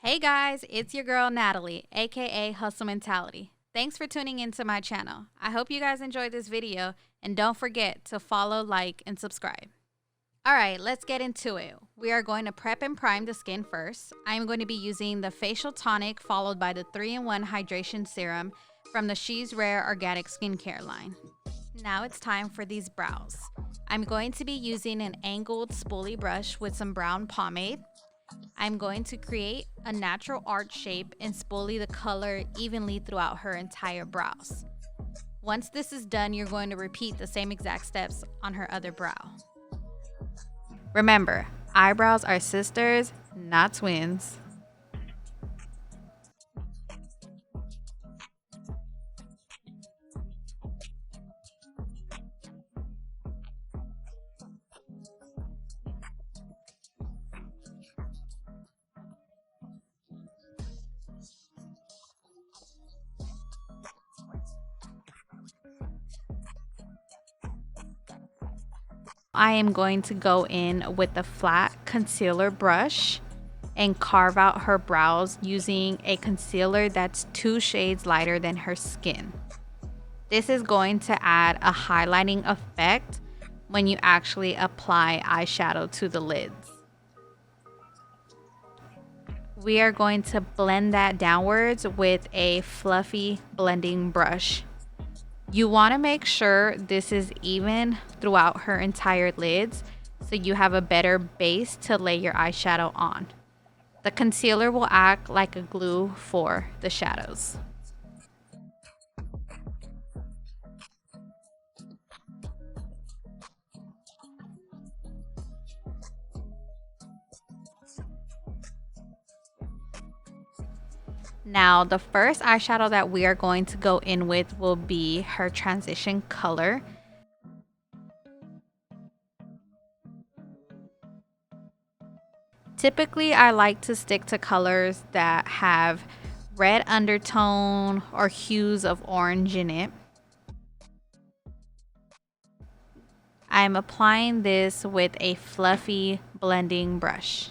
Hey guys, it's your girl Natalie, aka Hustlementality. Thanks for tuning into my channel. I hope you guys enjoyed this video and don't forget to follow, like, and subscribe. Alright, let's get into it. We are going to prep and prime the skin first. I am going to be using the facial tonic followed by the 3-in-1 hydration serum from the She's Rare Organic Skincare line. Now it's time for these brows. I'm going to be using an angled spoolie brush with some brown pomade. I'm going to create a natural arch shape and spoolie the color evenly throughout her entire brows. Once this is done, you're going to repeat the same exact steps on her other brow. Remember, eyebrows are sisters, not twins. I am going to go in with the flat concealer brush and carve out her brows using a concealer that's 2 shades lighter than her skin. This is going to add a highlighting effect when you actually apply eyeshadow to the lids. We are going to blend that downwards with a fluffy blending brush. You want to make sure this is even throughout her entire lids so you have a better base to lay your eyeshadow on. The concealer will act like a glue for the shadows. Now, the first eyeshadow that we are going to go in with will be her transition color. Typically, I like to stick to colors that have red undertone or hues of orange in it. I'm applying this with a fluffy blending brush.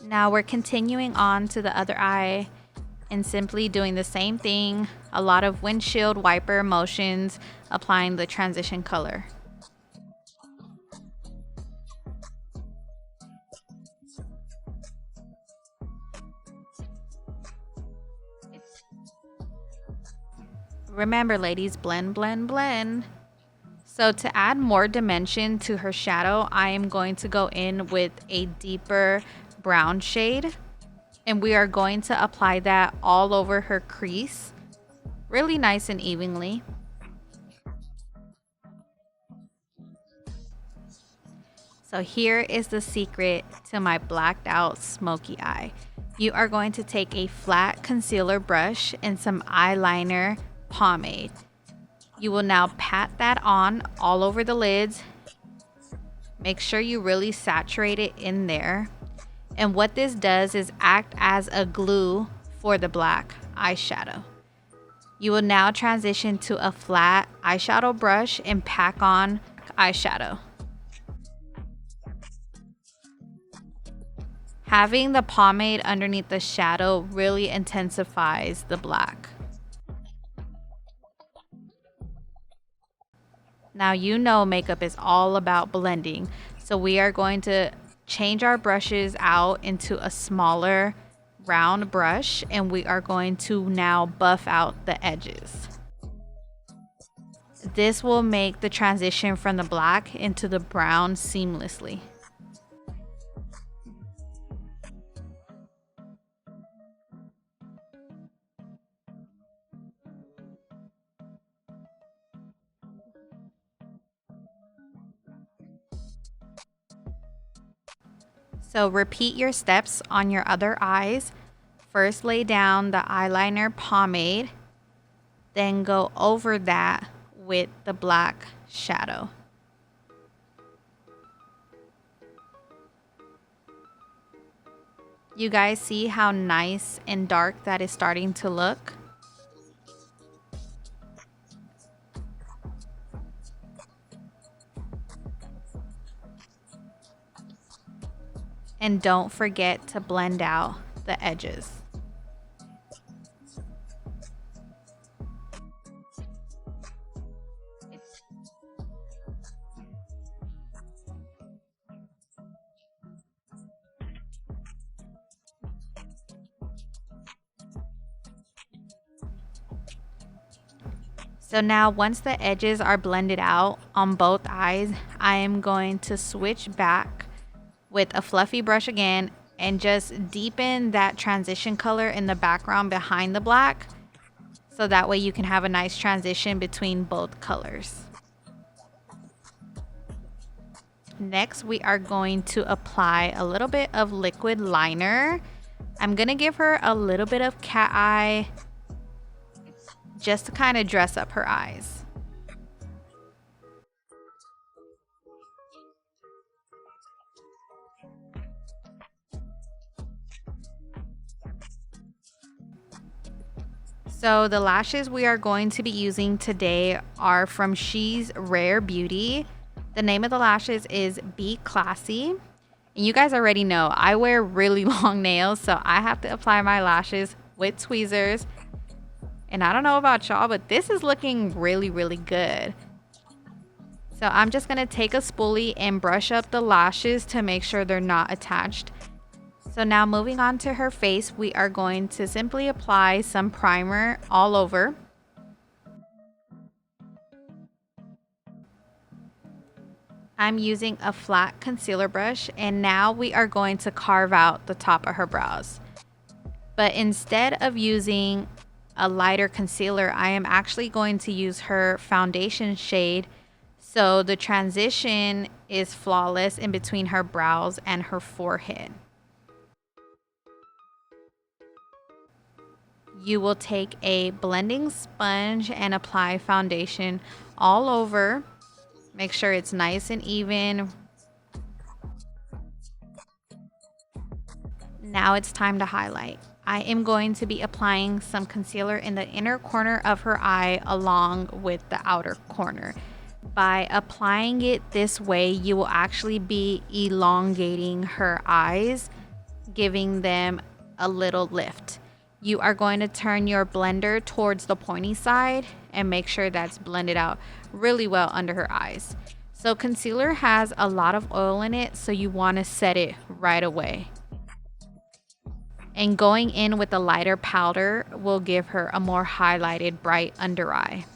Now we're continuing on to the other eye and simply doing the same thing, a lot of windshield wiper motions, applying the transition color. Remember ladies, blend, blend, blend. So to add more dimension to her shadow, I am going to go in with a deeper brown shade. And we are going to apply that all over her crease, really nice and evenly. So here is the secret to my blacked out smoky eye. You are going to take a flat concealer brush and some eyeliner pomade. You will now pat that on all over the lids. Make sure you really saturate it in there. And what this does is act as a glue for the black eyeshadow. You will now transition to a flat eyeshadow brush and pack on eyeshadow. Having the pomade underneath the shadow really intensifies the black. Now you know makeup is all about blending, so we are going to change our brushes out into a smaller round brush and we are going to now buff out the edges. This will make the transition from the black into the brown seamlessly. So repeat your steps on your other eyes. First lay down the eyeliner pomade, then go over that with the black shadow. You guys see how nice and dark that is starting to look? And don't forget to blend out the edges. So now once the edges are blended out on both eyes, I am going to switch back with a fluffy brush again and just deepen that transition color in the background behind the black. So that way you can have a nice transition between both colors. Next, we are going to apply a little bit of liquid liner. I'm gonna give her a little bit of cat eye just to kind of dress up her eyes. So the lashes we are going to be using today are from She's Rare Beauty. The name of the lashes is Be Classy. And you guys already know I wear really long nails, so I have to apply my lashes with tweezers. And I don't know about y'all, but this is looking really, really good. So I'm just gonna take a spoolie and brush up the lashes to make sure they're not attached. So now moving on to her face, we are going to simply apply some primer all over. I'm using a flat concealer brush, and now we are going to carve out the top of her brows. But instead of using a lighter concealer, I am actually going to use her foundation shade, so the transition is flawless in between her brows and her forehead. You will take a blending sponge and apply foundation all over. Make sure it's nice and even. Now it's time to highlight. I am going to be applying some concealer in the inner corner of her eye along with the outer corner. By applying it this way, you will actually be elongating her eyes, giving them a little lift. You are going to turn your blender towards the pointy side and make sure that's blended out really well under her eyes. So concealer has a lot of oil in it, so you want to set it right away. And going in with a lighter powder will give her a more highlighted bright under eye.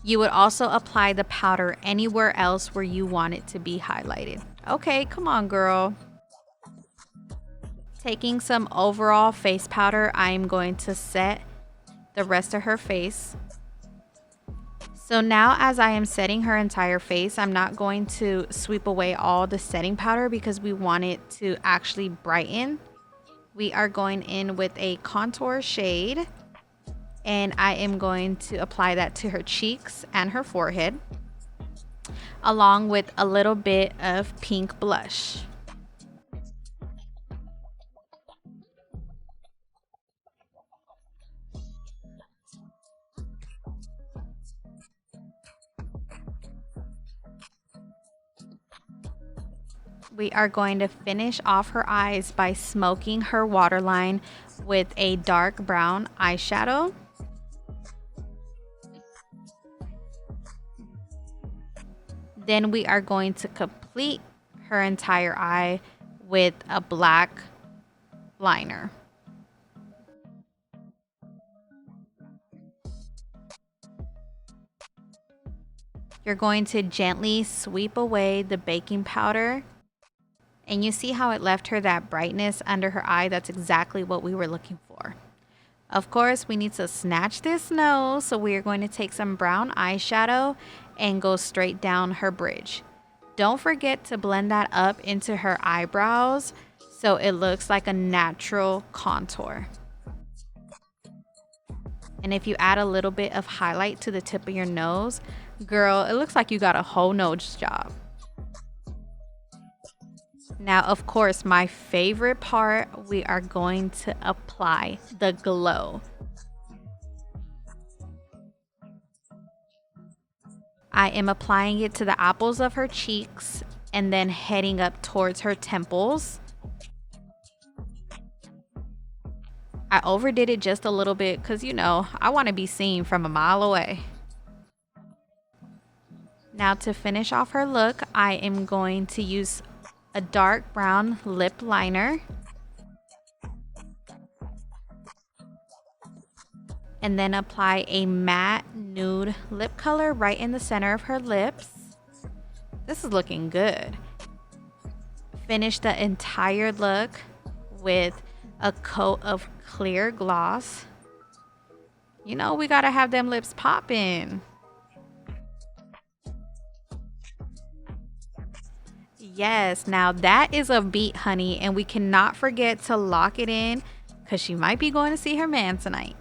You would also apply the powder anywhere else where you want it to be highlighted. Okay, come on, girl. Taking some overall face powder, I am going to set the rest of her face. So now as I am setting her entire face, I'm not going to sweep away all the setting powder because we want it to actually brighten. We are going in with a contour shade, and I am going to apply that to her cheeks and her forehead, along with a little bit of pink blush. We are going to finish off her eyes by smoking her waterline with a dark brown eyeshadow. Then we are going to complete her entire eye with a black liner. You're going to gently sweep away the baking powder. And you see how it left her that brightness under her eye? That's exactly what we were looking for. Of course, we need to snatch this nose, so we are going to take some brown eyeshadow and go straight down her bridge. Don't forget to blend that up into her eyebrows so it looks like a natural contour. And if you add a little bit of highlight to the tip of your nose, girl, it looks like you got a whole nose job. Now, of course, my favorite part, we are going to apply the glow. I am applying it to the apples of her cheeks and then heading up towards her temples. I overdid it just a little bit because, you know, I want to be seen from a mile away. Now to finish off her look, I am going to use a dark brown lip liner. And then apply a matte nude lip color right in the center of her lips. This is looking good. Finish the entire look with a coat of clear gloss. You know, we gotta have them lips popping. Yes, now that is a beat, honey, and we cannot forget to lock it in because she might be going to see her man tonight.